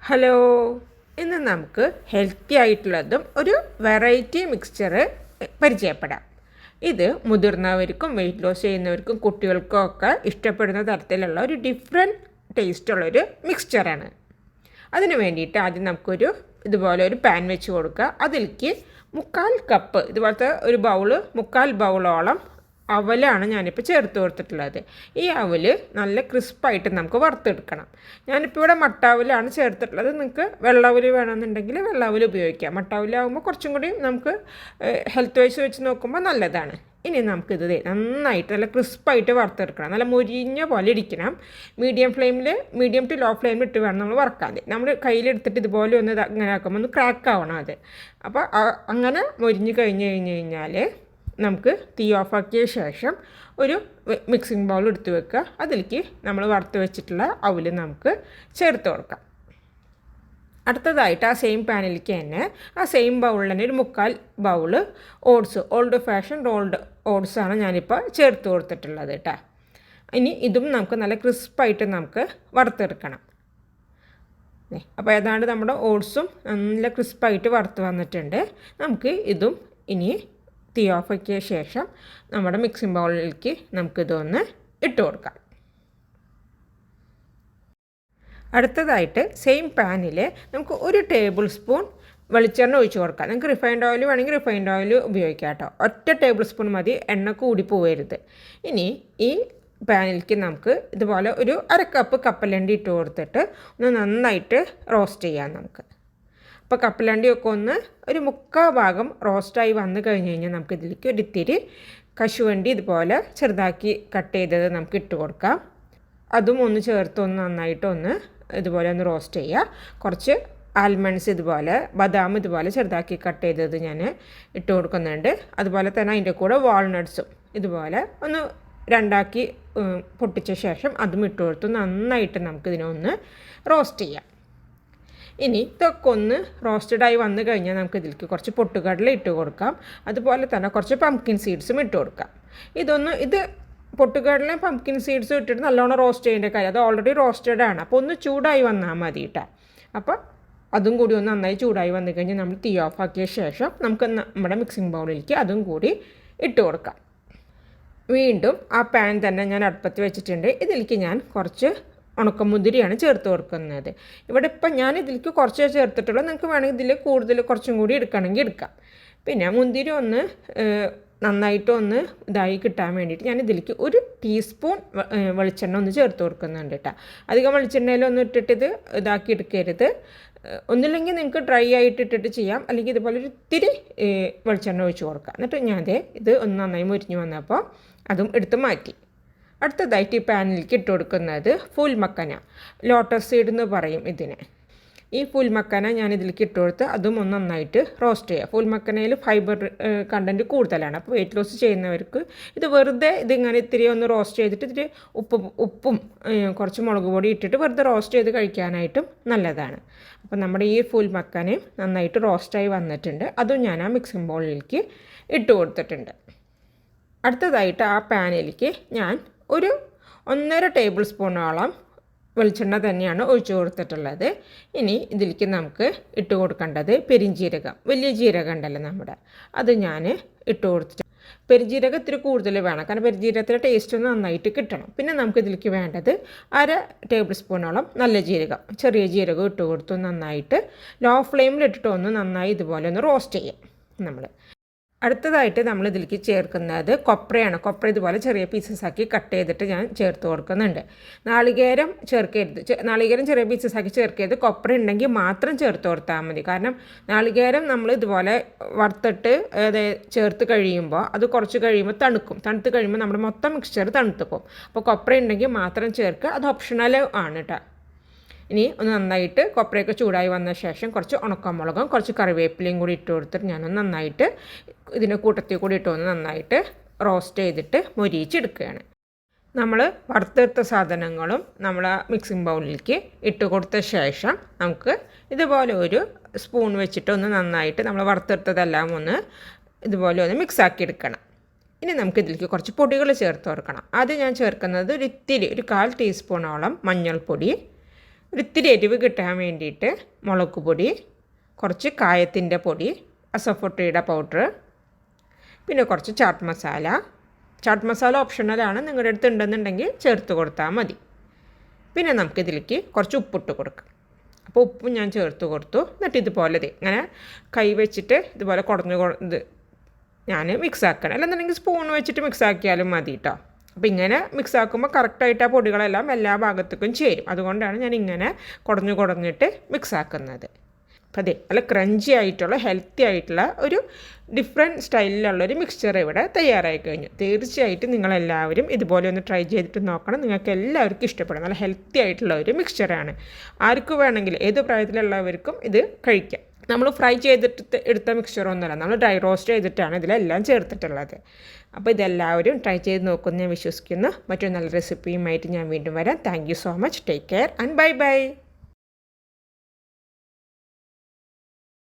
Hello, ഇന്ന് നമുക്ക് healthy ആയിട്ടുള്ളതും ഒരു വെറൈറ്റി മിക്സ്ചർ പരിചയപ്പെടാം. ഇത് മുതിർന്നവർക്കും വെയിറ്റ് ലോസ് ചെയ്യുന്നവർക്കും കുട്ടികൾക്കും ഒക്കെ ഇഷ്ടപ്പെടുന്ന തരത്തിലുള്ള ഒരു ഡിഫറെൻറ്റ് ടേസ്റ്റുള്ളൊരു മിക്സ്ചറാണ്. അതിന് വേണ്ടിയിട്ട് ആദ്യം നമുക്കൊരു ഇതുപോലെ ഒരു പാൻ വെച്ച് കൊടുക്കുക. അതിലേക്ക് 1/4 കപ്പ് ഇതുപോലത്തെ ഒരു ബൗള് 1/4 ബൗളോളം അവലാണ് ഞാനിപ്പോൾ ചേർത്ത് കൊടുത്തിട്ടുള്ളത്. ഈ അവല് നല്ല ക്രിസ്പായിട്ട് നമുക്ക് വറുത്തെടുക്കണം. ഞാനിപ്പോൾ ഇവിടെ മട്ടാവലാണ് ചേർത്തിട്ടുള്ളത്. നിങ്ങൾക്ക് വെള്ളാവല് വേണമെന്നുണ്ടെങ്കിൽ വെള്ളാവല് ഉപയോഗിക്കാം. മട്ടാവലാകുമ്പോൾ കുറച്ചും കൂടി നമുക്ക് ഹെൽത്ത് വൈസ് വെച്ച് നോക്കുമ്പോൾ നല്ലതാണ്. ഇനി നമുക്കിത് നന്നായിട്ട് നല്ല ക്രിസ്പായിട്ട് വറുത്തെടുക്കണം. നല്ല മുരിഞ്ഞ പോലെ ഇരിക്കണം. മീഡിയം ടു ലോ ഫ്ലെയിമിൽ ഇട്ട് വേണം നമ്മൾ വറുക്കാൻ. നമ്മൾ കയ്യിലെടുത്തിട്ട് ഇതുപോലെ ഒന്ന് ഇങ്ങനെ ആക്കുമ്പോൾ ഒന്ന് ക്രാക്ക് ആവണം അത്. അപ്പോൾ അങ്ങനെ മുരിഞ്ഞ് കഴിഞ്ഞ് കഴിഞ്ഞാൽ നമുക്ക് തീ ഓഫാക്കിയ ശേഷം ഒരു മിക്സിംഗ് ബൗൾ എടുത്ത് വെക്കുക. അതിലേക്ക് നമ്മൾ വറുത്ത് വെച്ചിട്ടുള്ള അവല് നമുക്ക് ചേർത്ത് കൊടുക്കാം. അടുത്തതായിട്ട് ആ സെയിം പാനിലേക്ക് തന്നെ ആ സെയിം ബൗളിൽ തന്നെ ഒരു 1/4 ബൗള് ഓൾഡ് ഫാഷൻ റോൾഡ് ഓട്സാണ് ഞാനിപ്പോൾ ചേർത്ത് കൊടുത്തിട്ടുള്ളത് കേട്ടോ. ഇനി ഇതും നമുക്ക് നല്ല ക്രിസ്പായിട്ട് നമുക്ക് വറുത്തെടുക്കണം. അപ്പോൾ ഏതാണ്ട് നമ്മുടെ ഓട്സും നല്ല ക്രിസ്പായിട്ട് വറുത്ത് വന്നിട്ടുണ്ട്. നമുക്ക് ഇതും ഇനി തീ ഓഫാക്കിയ ശേഷം നമ്മുടെ മിക്സിംഗ് ബൗളിലേക്ക് നമുക്കിതൊന്ന് ഇട്ട് കൊടുക്കാം. അടുത്തതായിട്ട് സെയിം പാനിൽ നമുക്ക് 1 ടേബിൾ സ്പൂൺ വെളിച്ചെണ്ണ ഒഴിച്ച് കൊടുക്കാം. നിങ്ങൾക്ക് റിഫൈൻഡ് ഓയിൽ വേണമെങ്കിൽ റിഫൈൻഡ് ഓയിൽ ഉപയോഗിക്കാം കേട്ടോ. 1 ടേബിൾ സ്പൂൺ മതി, എണ്ണ കൂടി പോകരുത്. ഇനി ഈ പാനിലേക്ക് നമുക്ക് ഇതുപോലെ ഒരു 1/2 കപ്പ് കപ്പലണ്ടി ഇട്ട് കൊടുത്തിട്ട് ഒന്ന് നന്നായിട്ട് റോസ്റ്റ് ചെയ്യാം നമുക്ക്. അപ്പോൾ കപ്പലണ്ടിയൊക്കെ ഒന്ന് ഒരു 3/4 ഭാഗം റോസ്റ്റായി വന്നു കഴിഞ്ഞ് കഴിഞ്ഞാൽ നമുക്ക് ഇതിലേക്ക് ഒരു ഇത്തിരി കശുവണ്ടി ഇതുപോലെ ചെറുതാക്കി കട്ട് ചെയ്തത് നമുക്ക് ഇട്ട് കൊടുക്കാം. അതും ഒന്ന് ചേർത്തൊന്ന് നന്നായിട്ടൊന്ന് ഇതുപോലെ ഒന്ന് റോസ്റ്റ് ചെയ്യുക. കുറച്ച് ആൽമണ്ട്സ് ഇതുപോലെ ബദാം ഇതുപോലെ ചെറുതാക്കി കട്ട് ചെയ്തത് ഞാൻ ഇട്ട് കൊടുക്കുന്നുണ്ട്. അതുപോലെ തന്നെ അതിൻ്റെ കൂടെ വാൾനട്ട്സും ഇതുപോലെ ഒന്ന് രണ്ടാക്കി പൊട്ടിച്ച ശേഷം അതും ഇട്ട് കൊടുത്ത് നന്നായിട്ട് നമുക്കിതിനൊന്ന് റോസ്റ്റ് ചെയ്യാം. ഇനി ഇതൊക്കെ ഒന്ന് റോസ്റ്റഡായി വന്നു കഴിഞ്ഞാൽ നമുക്ക് ഇതിലേക്ക് കുറച്ച് പൊട്ടുകടല ഇട്ട് കൊടുക്കാം. അതുപോലെ തന്നെ കുറച്ച് പംകിൻ സീഡ്സും ഇട്ട് കൊടുക്കാം. ഇത് പൊട്ടുകടലയും പംകിൻ സീഡ്സും ഇട്ടിട്ട് നല്ലോണം റോസ്റ്റ് ചെയ്യേണ്ട കാര്യം, അത് ഓൾറെഡി റോസ്റ്റഡ് ആണ്. അപ്പോൾ ഒന്ന് ചൂടായി വന്നാൽ മതി കേട്ടോ. അപ്പോൾ അതും കൂടി ഒന്ന് നന്നായി ചൂടായി വന്നു കഴിഞ്ഞാൽ നമ്മൾ തീ ഓഫാക്കിയ ശേഷം നമുക്ക് നമ്മുടെ മിക്സിംഗ് ബൗളിലേക്ക് അതും കൂടി ഇട്ട് കൊടുക്കാം. വീണ്ടും ആ പാൻ തന്നെ ഞാൻ അടുപ്പത്ത് വെച്ചിട്ടുണ്ട്. ഇതിലേക്ക് ഞാൻ കുറച്ച് ഉണക്കമുന്തിരിയാണ് ചേർത്ത് കൊടുക്കുന്നത്. ഇവിടെ ഇപ്പം ഞാൻ ഇതിലേക്ക് കുറച്ചേ ചേർത്തിട്ടുള്ളൂ. നിങ്ങൾക്ക് വേണമെങ്കിൽ ഇതിൽ കൂടുതൽ കുറച്ചും കൂടി എടുക്കണമെങ്കിൽ എടുക്കാം. പിന്നെ മുന്തിരി ഒന്ന് നന്നായിട്ടൊന്ന് ഇതായി കിട്ടാൻ വേണ്ടിയിട്ട് ഞാൻ ഇതിലേക്ക് 1 ടീസ്പൂൺ വെളിച്ചെണ്ണ ഒന്ന് ചേർത്ത് കൊടുക്കുന്നുണ്ട് കേട്ടോ. അധികം വെളിച്ചെണ്ണയിലൊന്നും ഇട്ടിട്ട് ഇതാക്കി എടുക്കരുത്. ഒന്നില്ലെങ്കിൽ നിങ്ങൾക്ക് ഡ്രൈ ആയിട്ട് ഇട്ടിട്ട് ചെയ്യാം, അല്ലെങ്കിൽ ഇതുപോലെ ഒരു ഇത്തിരി വെളിച്ചെണ്ണ ഒഴിച്ച് കൊടുക്കാം. എന്നിട്ട് ഞാൻ ഇത് ഒന്ന് നന്നായി മുരിഞ്ഞ് വന്നപ്പോൾ അതും എടുത്ത് മാറ്റി. അടുത്തതായിട്ട് ഈ പാനിലേക്ക് ഇട്ട് കൊടുക്കുന്നത് ഫുൽ മക്കന, ലോട്ടസ് സീഡ് എന്ന് പറയും ഇതിന്. ഈ ഫുൽ മക്കന ഞാൻ ഇതിലേക്ക് ഇട്ട് കൊടുത്ത് അതും ഒന്ന് നന്നായിട്ട് റോസ്റ്റ് ചെയ്യുക. ഫുൽ മക്കനയിൽ ഫൈബർ കണ്ടൻറ്റ് കൂടുതലാണ്. അപ്പോൾ വെയിറ്റ് ലോസ് ചെയ്യുന്നവർക്ക് ഇത് വെറുതെ ഇതിങ്ങനെ ഇത്തിരി ഒന്ന് റോസ്റ്റ് ചെയ്തിട്ട് ഇത്തിരി ഉപ്പും കുറച്ച് മുളക് പൊടി ഇട്ടിട്ട് വെറുതെ റോസ്റ്റ് ചെയ്ത് കഴിക്കാനായിട്ടും നല്ലതാണ്. അപ്പോൾ നമ്മുടെ ഈ ഫുൽ മക്കനയും നന്നായിട്ട് റോസ്റ്റായി വന്നിട്ടുണ്ട്. അതും ഞാൻ ആ മിക്സിംഗ് ബൗളിലേക്ക് ഇട്ട് കൊടുത്തിട്ടുണ്ട്. അടുത്തതായിട്ട് ആ പാനിലേക്ക് ഞാൻ ഒരു 1.5 ടേബിൾ സ്പൂണോളം വെളിച്ചെണ്ണ തന്നെയാണ് ഒഴിച്ചു കൊടുത്തിട്ടുള്ളത്. ഇനി ഇതിലേക്ക് നമുക്ക് ഇട്ട് കൊടുക്കേണ്ടത് പെരിഞ്ജീരകം, വലിയ ജീരകം ഉണ്ടല്ലോ നമ്മുടെ, അത് ഞാൻ ഇട്ട് കൊടുത്തിട്ട് പെരിഞ്ജീരകം ഇത്തിരി കൂടുതൽ വേണം, കാരണം പെരിഞ്ജീരകത്തിൻ്റെ ടേസ്റ്റ് ഒന്ന് നന്നായിട്ട് കിട്ടണം. പിന്നെ നമുക്ക് ഇതിലേക്ക് വേണ്ടത് 1/2 ടേബിൾ സ്പൂണോളം നല്ല ജീരകം, ചെറിയ ജീരകം ഇട്ട് കൊടുത്ത് നന്നായിട്ട് ലോ ഫ്ലെയിമിലിട്ടിട്ട് ഒന്ന് നന്നായി ഇതുപോലെ ഒന്ന് റോസ്റ്റ് ചെയ്യാം നമ്മൾ. അടുത്തതായിട്ട് നമ്മൾ ഇതിലേക്ക് ചേർക്കുന്നത് കൊപ്രയാണ്. കൊപ്ര ഇതുപോലെ ചെറിയ പീസസ് ആക്കി കട്ട് ചെയ്തിട്ട് ഞാൻ ചേർത്ത് കൊടുക്കുന്നുണ്ട്. നാളികേരം ചേർക്കരുത്, നാളികേരം ചെറിയ പീസസ് ആക്കി ചേർക്കരുത്. കൊപ്ര ഉണ്ടെങ്കിൽ മാത്രം ചേർത്ത് കൊടുത്താൽ മതി. കാരണം നാളികേരം നമ്മൾ ഇതുപോലെ വറുത്തിട്ട് ചേർത്ത് കഴിയുമ്പോൾ അത് കുറച്ച് കഴിയുമ്പോൾ തണുത്ത് കഴിയുമ്പോൾ നമ്മുടെ മൊത്തം മിക്സ്ചർ തണുത്ത് പോകും. അപ്പോൾ കൊപ്ര ഉണ്ടെങ്കിൽ മാത്രം ചേർക്കുക, അത് ഓപ്ഷണൽ ആണ് കേട്ടോ. ഇനി ഒന്ന് നന്നായിട്ട് കൊപ്രയൊക്കെ ചൂടായി വന്ന ശേഷം കുറച്ച് ഉണക്കമുളകും കുറച്ച് കറിവേപ്പിലയും കൂടി ഇട്ട് കൊടുത്തിട്ട് ഞാനൊന്ന് നന്നായിട്ട് ഇതിൻ്റെ കൂട്ടത്തിൽ കൂടി ഇട്ടൊന്ന് നന്നായിട്ട് റോസ്റ്റ് ചെയ്തിട്ട് മൊരിയിച്ചെടുക്കുകയാണ്. നമ്മൾ വറുത്തെടുത്ത സാധനങ്ങളും നമ്മൾ ആ മിക്സിംഗ് ബൗളിലേക്ക് ഇട്ട് കൊടുത്ത ശേഷം നമുക്ക് ഇതുപോലെ ഒരു സ്പൂൺ വെച്ചിട്ടൊന്ന് നന്നായിട്ട് നമ്മൾ വറുത്തെടുത്തതെല്ലാം ഒന്ന് ഇതുപോലെ ഒന്ന് മിക്സാക്കി എടുക്കണം. ഇനി നമുക്ക് ഇതിലേക്ക് കുറച്ച് പൊടികൾ ചേർത്ത് കൊടുക്കണം. ആദ്യം ഞാൻ ചേർക്കുന്നത് ഒരു 1/4 ടീസ്പൂണോളം മഞ്ഞൾപ്പൊടി, ഒരിത്തിരി എരിവ് കിട്ടാൻ വേണ്ടിയിട്ട് മുളക് പൊടി, കുറച്ച് കായത്തിൻ്റെ പൊടി, അസഫോട്ടയുടെ പൗഡർ, പിന്നെ കുറച്ച് ചാട്ട് മസാല. ചാട്ട് മസാല ഓപ്ഷണലാണ്, നിങ്ങളുടെ അടുത്ത് ഉണ്ടെന്നുണ്ടെങ്കിൽ ചേർത്ത് കൊടുത്താൽ മതി. പിന്നെ നമുക്കിതിലേക്ക് കുറച്ച് ഉപ്പിട്ട് കൊടുക്കാം. അപ്പോൾ ഉപ്പും ഞാൻ ചേർത്ത് കൊടുത്തു. എന്നിട്ട് ഇതുപോലെ ഇങ്ങനെ കൈ വെച്ചിട്ട് ഇതുപോലെ ഇത് ഞാൻ മിക്സ് ആക്കണം. അല്ലെന്നുണ്ടെങ്കിൽ സ്പൂൺ വെച്ചിട്ട് മിക്സ് ആക്കിയാലും മതി കേട്ടോ. അപ്പോൾ ഇങ്ങനെ മിക്സ് ആക്കുമ്പോൾ കറക്റ്റായിട്ട് ആ പൊടികളെല്ലാം എല്ലാ ഭാഗത്തേക്കും ചേരും. അതുകൊണ്ടാണ് ഞാൻ ഇങ്ങനെ കുടഞ്ഞിട്ട് മിക്സ് ആക്കുന്നത്. അപ്പോൾ അതെ, നല്ല ക്രഞ്ചി ആയിട്ടുള്ള ഹെൽത്തി ആയിട്ടുള്ള ഒരു ഡിഫറെൻറ്റ് സ്റ്റൈലിലുള്ളൊരു മിക്സ്ചർ ഇവിടെ തയ്യാറായി കഴിഞ്ഞു. തീർച്ചയായിട്ടും നിങ്ങളെല്ലാവരും ഇതുപോലെ ഒന്ന് ട്രൈ ചെയ്തിട്ട് നോക്കണം. നിങ്ങൾക്ക് എല്ലാവർക്കും ഇഷ്ടപ്പെടും. നല്ല ഹെൽത്തി ആയിട്ടുള്ള ഒരു മിക്സ്ചറാണ്. ആർക്കും വേണമെങ്കിൽ ഏത് പ്രായത്തിലുള്ളവർക്കും ഇത് കഴിക്കാം. നമ്മൾ ഫ്രൈ ചെയ്തിട്ട് എടുത്ത മിക്സ്ചറൊന്നുമല്ല, നമ്മൾ ഡ്രൈ റോസ്റ്റ് ചെയ്തിട്ടാണ് ഇതിലെല്ലാം ചേർത്തിട്ടുള്ളത്. അപ്പോൾ ഇതെല്ലാവരും ട്രൈ ചെയ്ത് നോക്കുമെന്ന് ഞാൻ വിശ്വസിക്കുന്നു. മറ്റൊരു നല്ല റെസിപ്പിയുമായിട്ട് ഞാൻ വീണ്ടും വരാം. Thank you so much. Take care and bye bye.